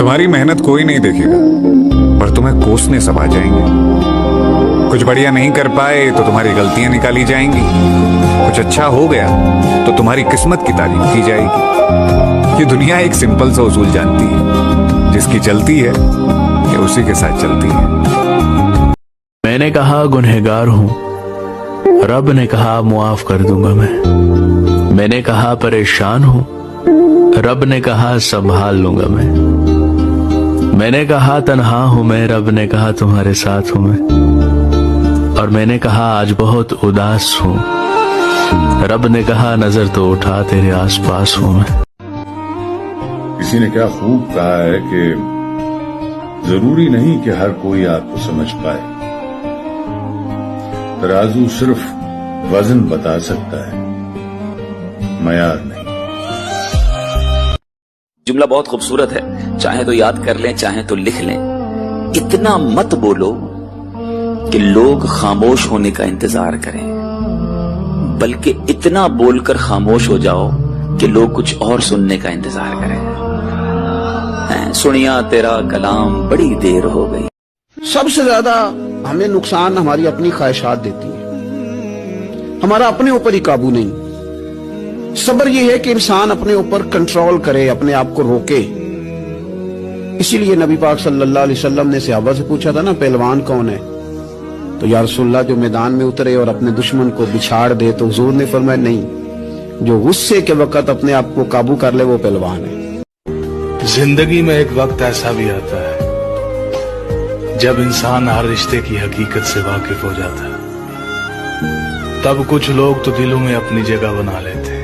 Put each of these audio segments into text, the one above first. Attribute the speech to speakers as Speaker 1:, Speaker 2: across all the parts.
Speaker 1: तुम्हारी मेहनत कोई नहीं देखेगा, पर तुम्हें कोसने सब आ जाएंगे। कुछ बढ़िया नहीं कर पाए तो तुम्हारी गलतियां निकाली जाएंगी, कुछ अच्छा हो गया तो तुम्हारी किस्मत की तारीफ की जाएगी। ये दुनिया एक सिंपल सा उसूल जानती है, जिसकी चलती है ये उसी के साथ चलती है।
Speaker 2: मैंने कहा गुनहगार हूं, रब ने कहा मुआफ कर दूंगा मैंने कहा परेशान हूं, रब ने कहा संभाल लूंगा मैंने कहा तन्हा हूं मैं, रब ने कहा तुम्हारे साथ हूं मैं। और मैंने कहा आज बहुत उदास हूं, रब ने कहा नजर तो उठा तेरे आसपास हूं मैं।
Speaker 3: किसी ने क्या खूब कहा है कि जरूरी नहीं कि हर कोई आपको समझ पाए, तराजू सिर्फ वजन बता सकता है, मयार नहीं।
Speaker 4: जुमला बहुत खूबसूरत है, चाहे तो याद कर लें चाहे तो लिख लें। इतना मत बोलो कि लोग खामोश होने का इंतजार करें, बल्कि इतना बोलकर खामोश हो जाओ कि लोग कुछ और सुनने का इंतजार करें। सुनिया तेरा कलाम बड़ी देर हो गई।
Speaker 5: सबसे ज्यादा हमें नुकसान हमारी अपनी ख्वाहिशात देती है, हमारा अपने ऊपर ही काबू नहीं। सब्र यह है कि इंसान अपने ऊपर कंट्रोल करे, अपने आप को रोके। इसीलिए नबी पाक सल्लल्लाहु अलैहि वसल्लम ने सहाबा से पूछा था ना, पहलवान कौन है? तो या रसूलल्लाह जो मैदान में उतरे और अपने दुश्मन को बिछाड़ दे। तो हुजूर ने फरमाया नहीं, जो गुस्से के वक्त अपने आप को काबू कर ले वो पहलवान है।
Speaker 6: जिंदगी में एक वक्त ऐसा भी आता है जब इंसान हर रिश्ते की हकीकत से वाकिफ हो जाता है। तब कुछ लोग तो दिलों में अपनी जगह बना लेते हैं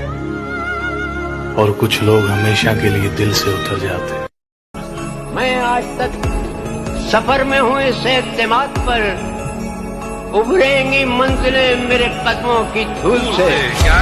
Speaker 6: और कुछ लोग हमेशा के लिए दिल से उतर जाते हैं।
Speaker 7: मैं आज तक सफर में हूँ इस एतमाद पर, उभरेंगी मंजिलें मेरे कदमों की धूल से। क्या